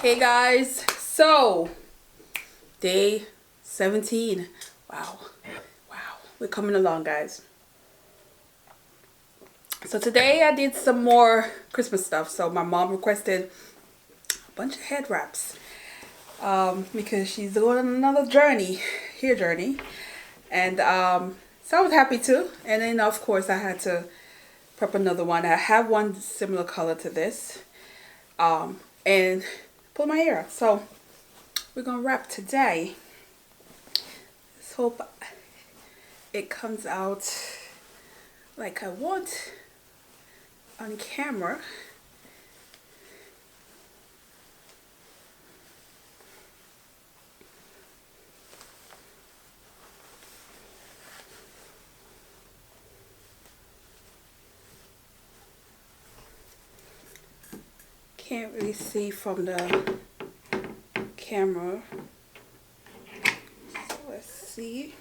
Hey guys, so day 17. Wow, we're coming along, guys. So today I did some more Christmas stuff. So my mom requested a bunch of head wraps because she's going on another journey, and so I was happy to. And then of course I had to prep another one. I have one similar color to this, and pull my hair out. So we're gonna wrap today. Let's hope it comes out like I want on camera. Can't really see from the camera, so let's see.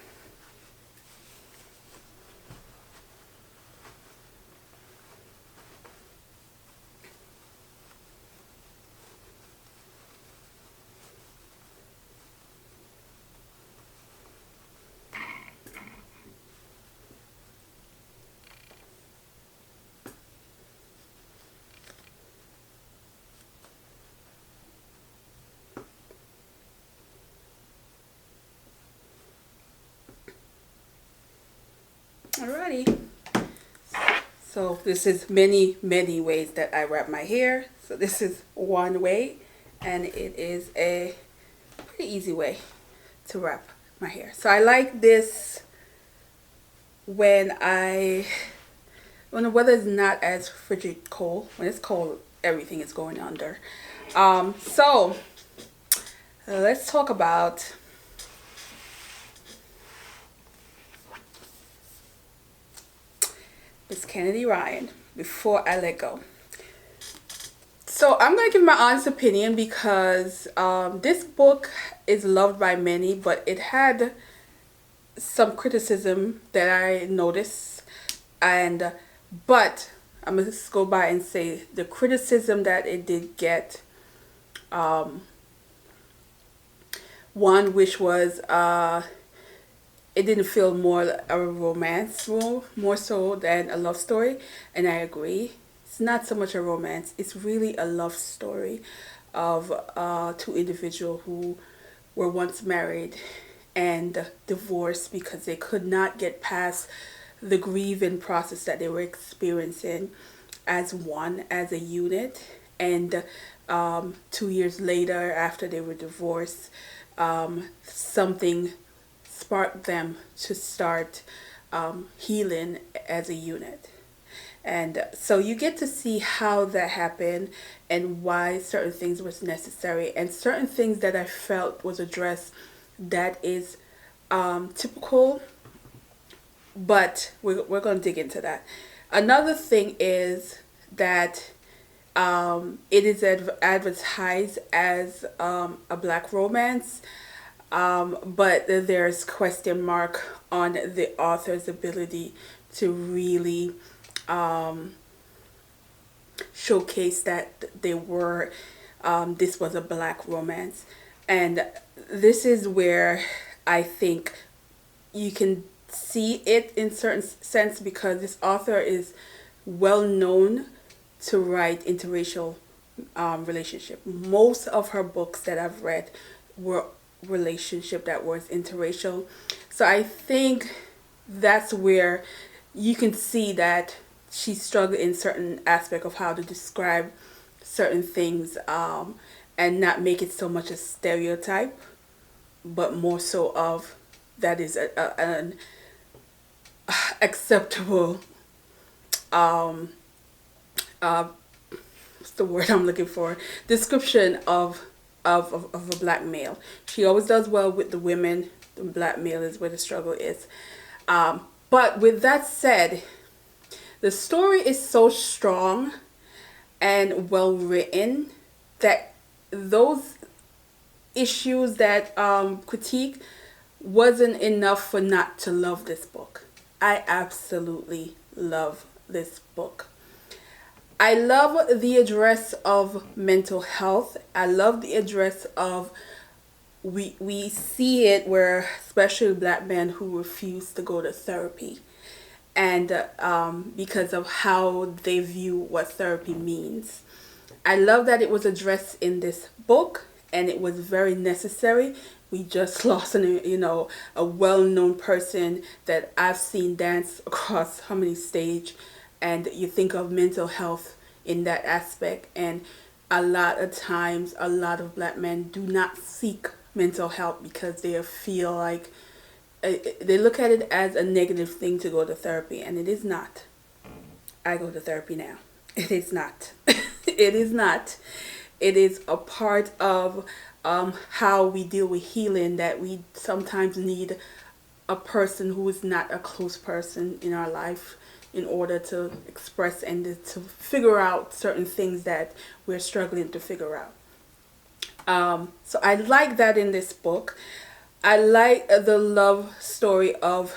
Alrighty, so this is many ways that I wrap my hair. So this is one way, and it is a pretty easy way to wrap my hair. So I like this when the weather is not as frigid cold. When it's cold, everything is going under. So let's talk about Miss Kennedy Ryan before I let go. So I'm going to give my honest opinion because this book is loved by many, but it had some criticism that I noticed, and but I'm going to just go by and say the criticism that it did get, one which was it didn't feel more a romance, more so than a love story, and I agree. It's not so much a romance, it's really a love story of two individuals who were once married and divorced because they could not get past the grieving process that they were experiencing as a unit. And 2 years later, after they were divorced, something sparked them to start healing as a unit. And so you get to see how that happened and why certain things was necessary, and certain things that I felt was addressed that is typical, but we're going to dig into that. Another thing is that it is advertised as a black romance, but there's question mark on the author's ability to really showcase that this was a black romance. And this is where I think you can see it in certain sense, because this author is well known to write interracial relationship. Most of her books that I've read were relationship that was interracial. So I think that's where you can see that she struggled in certain aspect of how to describe certain things, and not make it so much a stereotype, but more so of that is an acceptable what's the word I'm looking for, description of a black male. She always does well with the women. The black male is where the struggle is. But with that said, the story is so strong and well written that those issues that critique wasn't enough for not to love this book. I absolutely love this book. I love the address of mental health. I love the address of, we see it where especially black men who refuse to go to therapy, and because of how they view what therapy means. I love that it was addressed in this book, and it was very necessary. We just lost a well-known person that I've seen dance across how many stage, and you think of mental health in that aspect, and a lot of times a lot of black men do not seek mental health because they feel like they look at it as a negative thing to go to therapy, and it is not. I go to therapy now. It is not. It is not. It is a part of how we deal with healing, that we sometimes need a person who is not a close person in our life in order to express and to figure out certain things that we're struggling to figure out. So I like that in this book. I like the love story of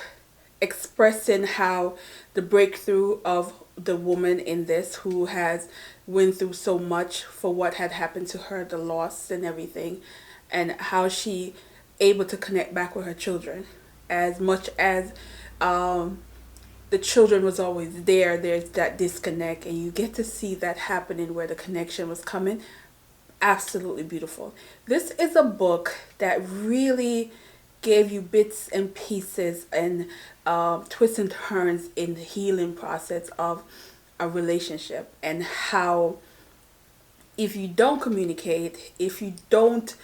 expressing how the breakthrough of the woman in this, who has went through so much for what had happened to her, the loss and everything, and how she able to connect back with her children. As much as the children was always there, there's that disconnect, and you get to see that happening where the connection was coming. Absolutely beautiful. This is a book that really gave you bits and pieces and twists and turns in the healing process of a relationship, and how if you don't communicate, if you don't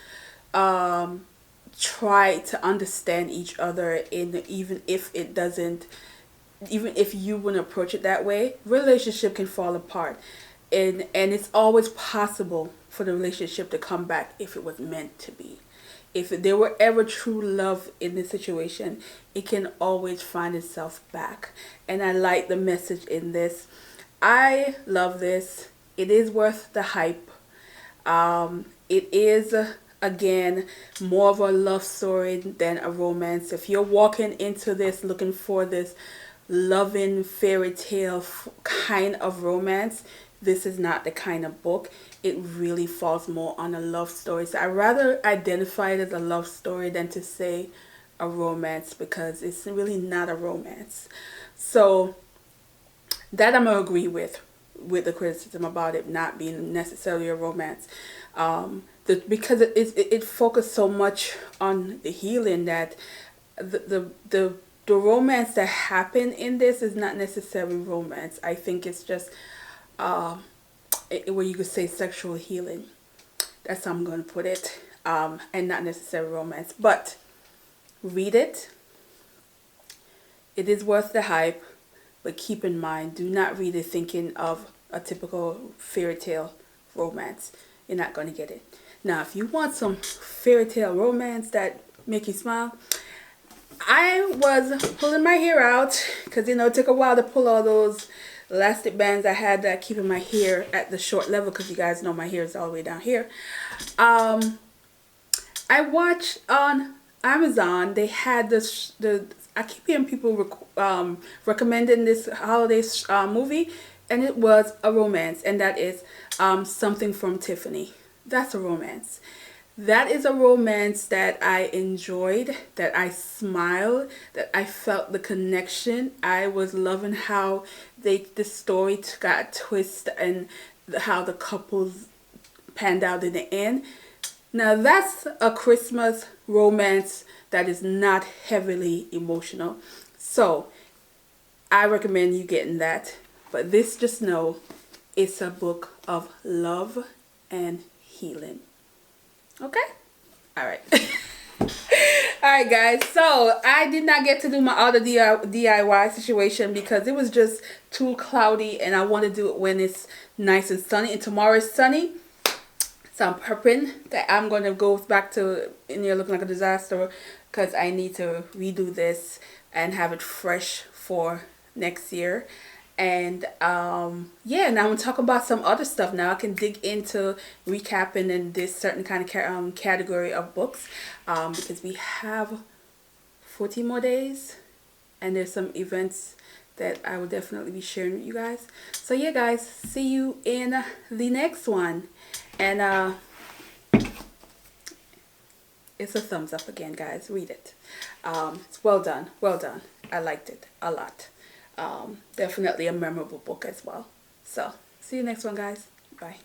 try to understand each other, in even if it doesn't, even if you wouldn't approach it that way, relationship can fall apart. And it's always possible for the relationship to come back if it was meant to be. If there were ever true love in the situation, it can always find itself back. And I like the message in this. I love this. It is worth the hype. It is, again, more of a love story than a romance. If you're walking into this looking for this loving fairy tale kind of romance, this is not the kind of book. It really falls more on a love story. So I'd rather identify it as a love story than to say a romance, because it's really not a romance. So that I'm going to agree with the criticism about it not being necessarily a romance. Because it focused so much on the healing that the romance that happened in this is not necessarily romance. I think it's just where you could say sexual healing. That's how I'm going to put it. And not necessarily romance. But read it. It is worth the hype. But keep in mind, do not read it thinking of a typical fairy tale romance. You're not going to get it. Now, if you want some fairy tale romance that make you smile, I was pulling my hair out because, it took a while to pull all those elastic bands I had that keeping my hair at the short level, because you guys know my hair is all the way down here. I watched on Amazon, they had I keep hearing people recommending this holiday movie, and it was a romance, and that is Something from Tiffany. That's a romance. That is a romance that I enjoyed, that I smiled, that I felt the connection. I was loving how the story got twisted and how the couples panned out in the end. Now that's a Christmas romance that is not heavily emotional. So I recommend you getting that. But this, just know, it's a book of love and healing. Okay? Alright. Alright guys, so I did not get to do my other DIY situation because it was just too cloudy, and I want to do it when it's nice and sunny, and tomorrow is sunny. So I'm prepping that I'm going to go back to in here looking like a disaster, because I need to redo this and have it fresh for next year. And yeah, now I'm going to talk about some other stuff. Now I can dig into recapping in this certain kind of category of books, because we have 14 more days, and there's some events that I will definitely be sharing with you guys. So yeah, guys, see you in the next one. And it's a thumbs up again, guys. Read it. It's well done. Well done. I liked it a lot. Definitely a memorable book as well. So see you next one, guys. Bye.